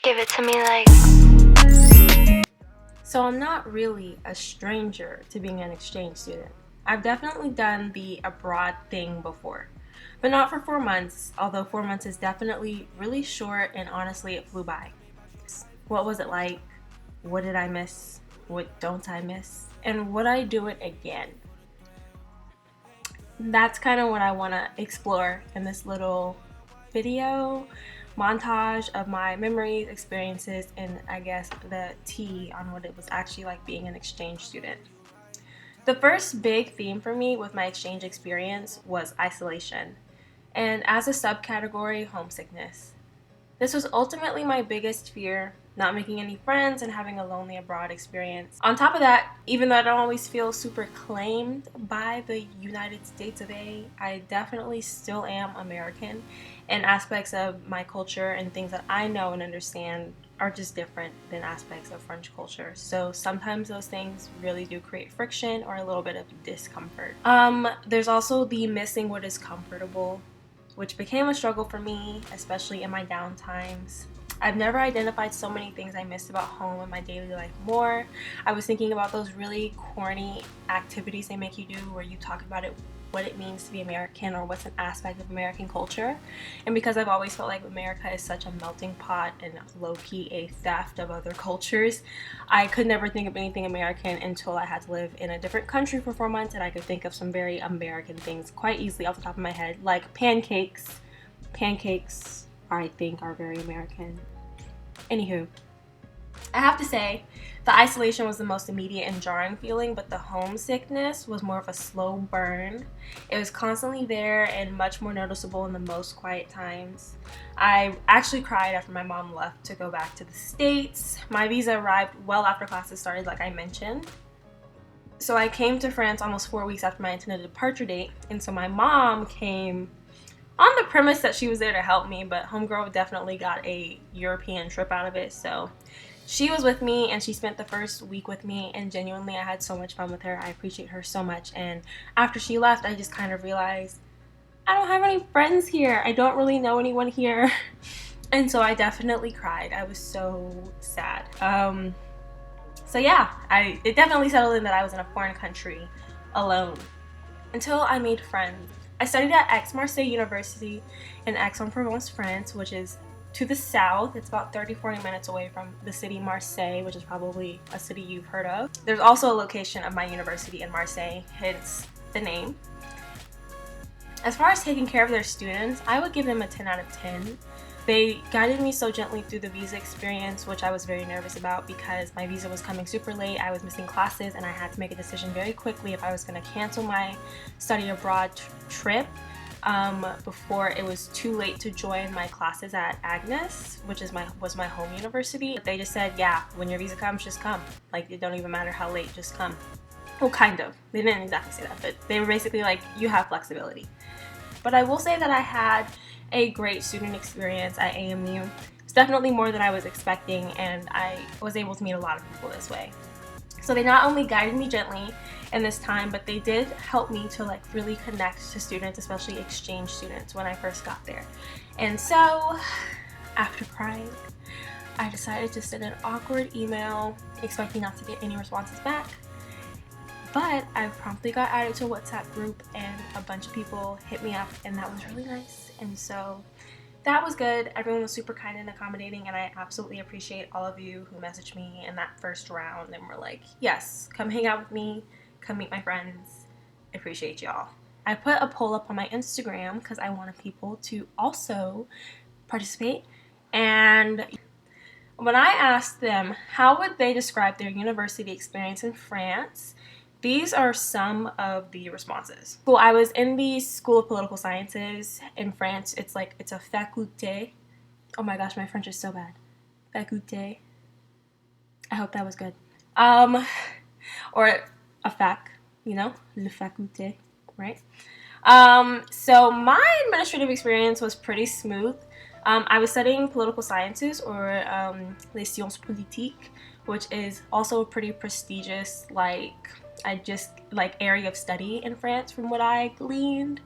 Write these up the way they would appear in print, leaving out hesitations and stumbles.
Give it to me like. So I'm not really a stranger to being an exchange student. I've definitely done the abroad thing before, but not for 4 months, although 4 months is definitely really short and honestly it flew by. What was it like? What did I miss? What don't I miss? And would I do it again? That's kind of what I want to explore in this little video montage of my memories, experiences, and I guess the tea on what it was actually like being an exchange student. The first big theme for me with my exchange experience was isolation, and as a subcategory, homesickness. This was ultimately my biggest fear, not making any friends and having a lonely abroad experience. On top of that, even though I don't always feel super claimed by the United States of A, I definitely still am American, and aspects of my culture and things that I know and understand are just different than aspects of French culture. So sometimes those things really do create friction or a little bit of discomfort. There's also the missing what is comfortable, which became a struggle for me, especially in my down times. I've never identified so many things I missed about home in my daily life more. I was thinking about those really corny activities they make you do where you talk about it, what it means to be American or what's an aspect of American culture. And because I've always felt like America is such a melting pot and low-key a theft of other cultures, I could never think of anything American until I had to live in a different country for 4 months, and I could think of some very American things quite easily off the top of my head, like pancakes. Pancakes, I think, are very American. Anywho, I have to say, the isolation was the most immediate and jarring feeling, but the homesickness was more of a slow burn. It was constantly there and much more noticeable in the most quiet times. I actually cried after my mom left to go back to the States. My visa arrived well after classes started, like I mentioned. So I came to France almost 4 weeks after my intended departure date, and so my mom came on the premise that she was there to help me, but homegirl definitely got a European trip out of it, so she was with me and she spent the first week with me, and genuinely I had so much fun with her. I appreciate her so much. And after she left, I just kind of realized I don't have any friends here. I don't really know anyone here. And so I definitely cried. I was so sad. So yeah, it definitely settled in that I was in a foreign country alone until I made friends. I studied at Marseille University in Aix-en-Provence, France, which is to the south. It's about 30-40 minutes away from the city Marseille, which is probably a city you've heard of. There's also a location of my university in Marseille, hence the name. As far as taking care of their students, I would give them a 10 out of 10. They guided me so gently through the visa experience, which I was very nervous about because my visa was coming super late. I was missing classes and I had to make a decision very quickly if I was going to cancel my study abroad trip before it was too late to join my classes at Agnes, which is was my home university. They just said, yeah, when your visa comes, just come. Like, it don't even matter how late, just come. Well, kind of. They didn't exactly say that, but they were basically like, you have flexibility. But I will say that I had a great student experience at AMU. It's definitely more than I was expecting, and I was able to meet a lot of people this way. So they not only guided me gently in this time, but they did help me to like really connect to students, especially exchange students, when I first got there. And so after crying, I decided to send an awkward email expecting not to get any responses back. But I promptly got added to a WhatsApp group and a bunch of people hit me up, and that was really nice. And so that was good. Everyone was super kind and accommodating, and I absolutely appreciate all of you who messaged me in that first round and were like, yes, come hang out with me, come meet my friends. I appreciate y'all. I put a poll up on my Instagram because I wanted people to also participate, and when I asked them how would they describe their university experience in France, these are some of the responses. Well, I was in the School of Political Sciences in France. It's a faculté. Oh my gosh, my French is so bad. Faculté. I hope that was good. Or a fac, you know, le faculté, right? So my administrative experience was pretty smooth. I was studying political sciences, or les sciences politiques, which is also a pretty prestigious area of study in France from what I gleaned.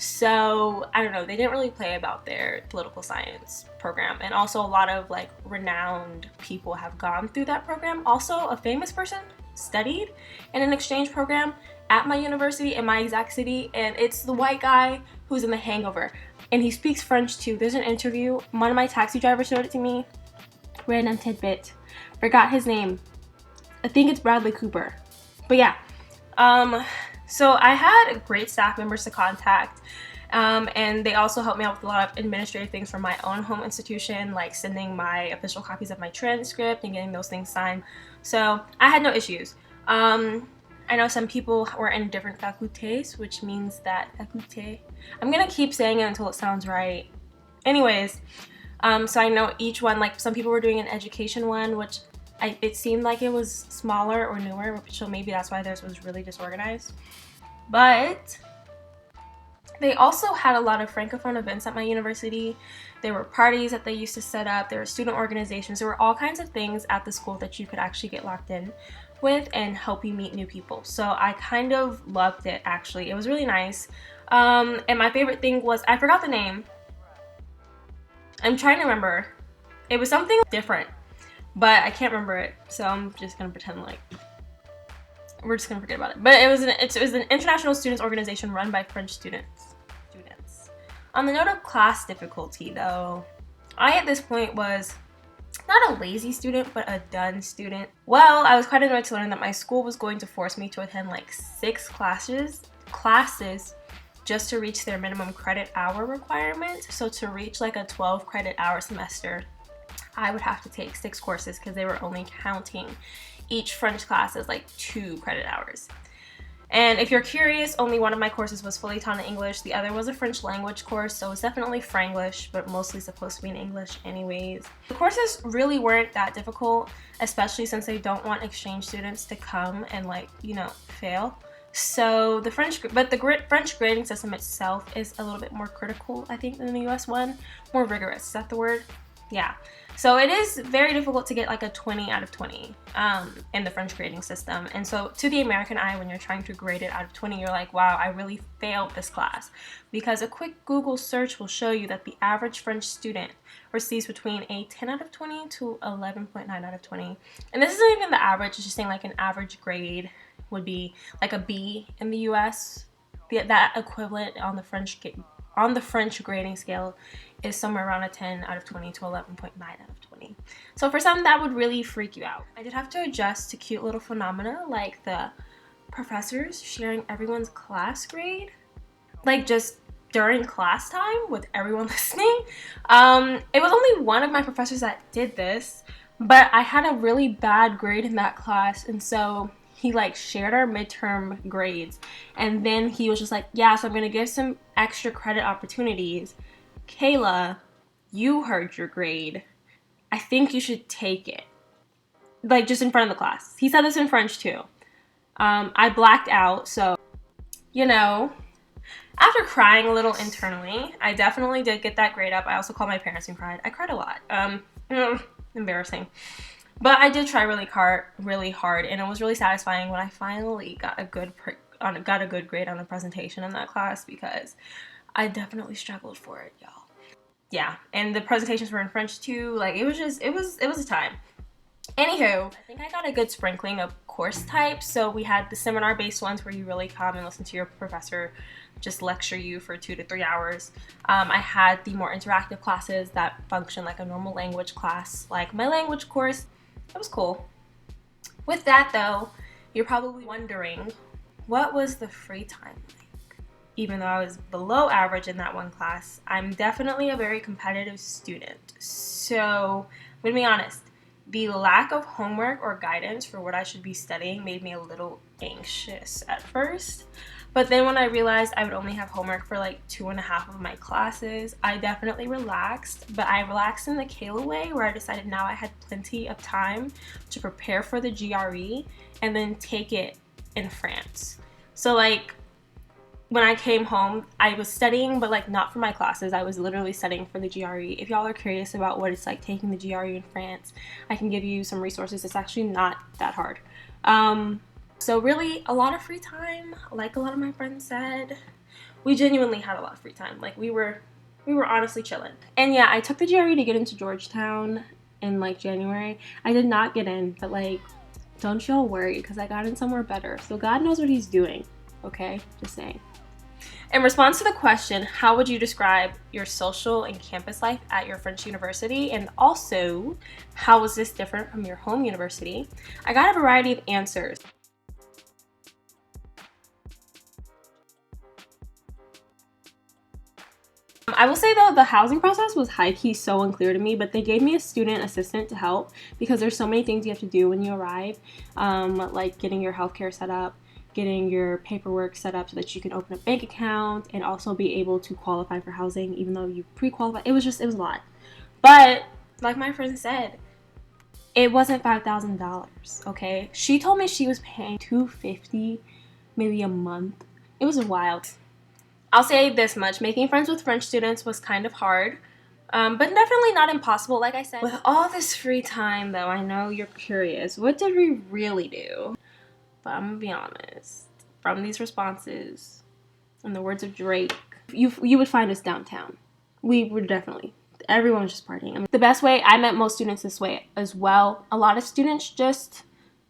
So I don't know, they didn't really play about their political science program. And also a lot of like renowned people have gone through that program. Also a famous person studied in an exchange program at my university in my exact city, and it's the white guy who's in The Hangover, and he speaks French too. There's an interview, one of my taxi drivers showed it to me, random tidbit, forgot his name, I think it's Bradley Cooper. But yeah, so I had great staff members to contact, and they also helped me out with a lot of administrative things from my own home institution, like sending my official copies of my transcript and getting those things signed. So I had no issues. I know some people were in different facultés, which means that faculté, I'm gonna keep saying it until it sounds right. Anyways, so I know each one, like some people were doing an education one, which it seemed like it was smaller or newer, so maybe that's why theirs was really disorganized. But they also had a lot of francophone events at my university. There were parties that they used to set up. There were student organizations. There were all kinds of things at the school that you could actually get locked in with and help you meet new people. So I kind of loved it, actually. It was really nice. And my favorite thing was, I forgot the name. I'm trying to remember. It was something different, but I can't remember it. So I'm just gonna pretend like we're just gonna forget about it. But it was an international students organization run by French students. On the note of class difficulty though, I at this point was not a lazy student, but a done student. Well, I was quite annoyed to learn that my school was going to force me to attend like 6 classes just to reach their minimum credit hour requirement. So to reach like a 12 credit hour semester, I would have to take 6 courses because they were only counting each French class as like 2 credit hours. And if you're curious, only one of my courses was fully taught in English. The other was a French language course, so it's definitely Franglish, but mostly supposed to be in English anyways. The courses really weren't that difficult, especially since they don't want exchange students to come and like, you know, fail. So the French grading system itself is a little bit more critical, I think, than the US one. More rigorous, is that the word? Yeah. So it is very difficult to get like a 20 out of 20 in the French grading system. And so to the American eye, when you're trying to grade it out of 20, you're like, wow, I really failed this class. Because a quick Google search will show you that the average French student receives between a 10 out of 20 to 11.9 out of 20. And this isn't even the average, it's just saying like an average grade would be like a B in the US. That equivalent on the French grading scale is somewhere around a 10 out of 20 to 11.9 out of 20. So for some, that would really freak you out. I did have to adjust to cute little phenomena like the professors sharing everyone's class grade, like just during class time with everyone listening. It was only one of my professors that did this, but I had a really bad grade in that class, and so he like shared our midterm grades, and then he was just like, yeah, so I'm gonna give some extra credit opportunities. Kayla, you heard your grade. I think you should take it. Like just in front of the class. He said this in French too. I blacked out, so, you know, after crying a little internally, I definitely did get that grade up. I also called my parents and cried. I cried a lot. Embarrassing. But I did try really hard, and it was really satisfying when I finally got a good grade on the presentation in that class, because I definitely struggled for it, y'all. Yeah, and the presentations were in French too. Like it was a time. Anywho, I think I got a good sprinkling of course types. So we had the seminar-based ones where you really come and listen to your professor just lecture you for 2 to 3 hours. I had the more interactive classes that function like a normal language class, like my language course. It was cool. With that though, you're probably wondering, what was the free time like? Even though I was below average in that one class, I'm definitely a very competitive student. So, I'm gonna be honest, the lack of homework or guidance for what I should be studying made me a little anxious at first. But then when I realized I would only have homework for like 2.5 of my classes, I definitely relaxed. But I relaxed in the Kayla way, where I decided now I had plenty of time to prepare for the GRE and then take it in France. So like when I came home, I was studying, but like not for my classes. I was literally studying for the GRE. If y'all are curious about what it's like taking the GRE in France, I can give you some resources. It's actually not that hard. So really a lot of free time, like a lot of my friends said, we genuinely had a lot of free time. Like, we were honestly chilling. And yeah, I took the GRE to get into Georgetown in like January. I did not get in, but like, don't y'all worry, because I got in somewhere better. So God knows what he's doing, okay? Just saying. In response to the question, how would you describe your social and campus life at your French university? And also, how was this different from your home university? I got a variety of answers. I will say though, the housing process was high-key so unclear to me, but they gave me a student assistant to help because there's so many things you have to do when you arrive, like getting your healthcare set up, getting your paperwork set up so that you can open a bank account and also be able to qualify for housing even though you pre-qualify. It was a lot. But like my friend said, it wasn't $5,000, okay? She told me she was paying $250 maybe a month. It was wild. I'll say this much, making friends with French students was kind of hard, but definitely not impossible, like I said. With all this free time, though, I know you're curious, what did we really do? But I'm gonna be honest, from these responses, in the words of Drake, you would find us downtown. We were definitely, everyone was just partying. I mean, the best way, I met most students this way as well. A lot of students just,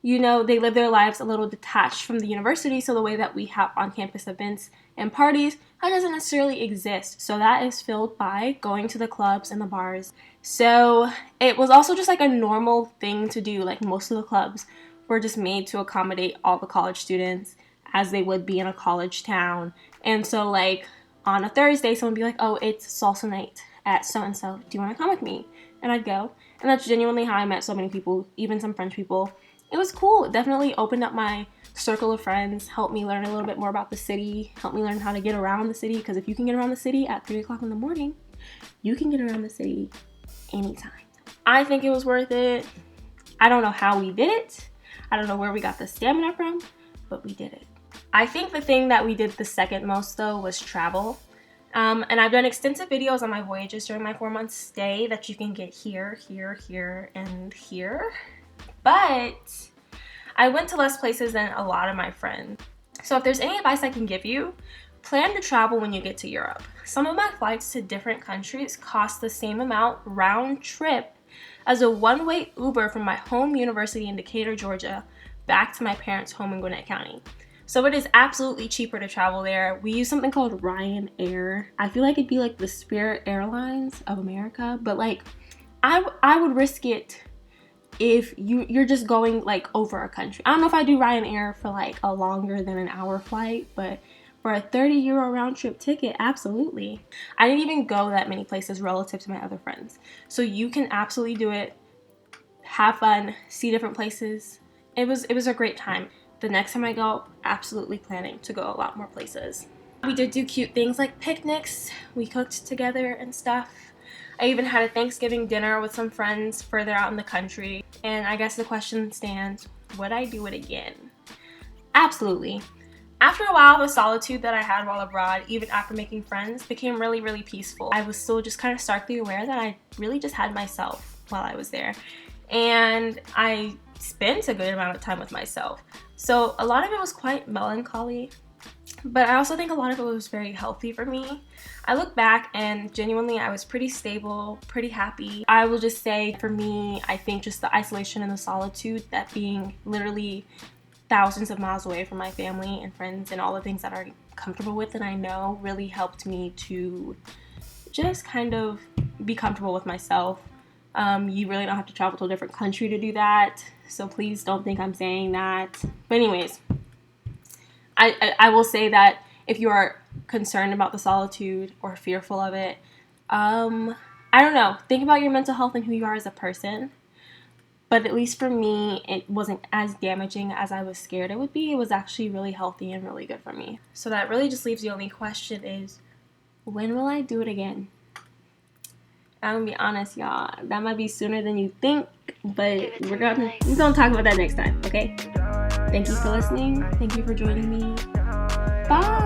you know, they live their lives a little detached from the university, so the way that we have on-campus events and parties, that doesn't necessarily exist. So that is filled by going to the clubs and the bars. So it was also just like a normal thing to do. Like, most of the clubs were just made to accommodate all the college students as they would be in a college town. And so like on a Thursday, someone would be like, oh, it's salsa night at so-and-so. Do you want to come with me? And I'd go. And that's genuinely how I met so many people, even some French people. It was cool. It definitely opened up my circle of friends, helped me learn a little bit more about the city, helped me learn how to get around the city, because if you can get around the city at 3 o'clock in the morning, you can get around the city anytime. I think it was worth it. I don't know how we did it. I don't know where we got the stamina from, but we did it. I think the thing that we did the second most though was travel. And I've done extensive videos on my voyages during my 4-month stay that you can get here, and here. But I went to less places than a lot of my friends. So if there's any advice I can give you, plan to travel when you get to Europe. Some of my flights to different countries cost the same amount round trip as a one-way Uber from my home university in Decatur, Georgia, back to my parents' home in Gwinnett County. So it is absolutely cheaper to travel there. We use something called Ryanair. I feel like it'd be like the Spirit Airlines of America, but like I would risk it if you're just going like over a country. I don't know if I do Ryanair for like a longer than an hour flight, but for a 30 euro round trip ticket, absolutely. I didn't even go that many places relative to my other friends. So you can absolutely do it, have fun, see different places. It was a great time. The next time I go, absolutely planning to go a lot more places. We did do cute things like picnics. We cooked together and stuff. I even had a Thanksgiving dinner with some friends further out in the country. And I guess the question stands, would I do it again? Absolutely. After a while, the solitude that I had while abroad, even after making friends, became really, really peaceful. I was still just kind of starkly aware that I really just had myself while I was there. And I spent a good amount of time with myself. So a lot of it was quite melancholy, but I also think a lot of it was very healthy for me. I look back and genuinely I was pretty stable, pretty happy. I will just say for me, I think just the isolation and the solitude, that being literally thousands of miles away from my family and friends and all the things that I'm comfortable with and I know, really helped me to just kind of be comfortable with myself. You really don't have to travel to a different country to do that, so please don't think I'm saying that. But anyways, I will say that if you are concerned about the solitude or fearful of it, I don't know, think about your mental health and who you are as a person. But at least for me, it wasn't as damaging as I was scared it would be. It was actually really healthy and really good for me. So that really just leaves the only question is, when will I do it again? I'm gonna be honest, y'all. That might be sooner than you think, but we're gonna talk about that next time, okay? Thank you for listening. Thank you for joining me. Bye!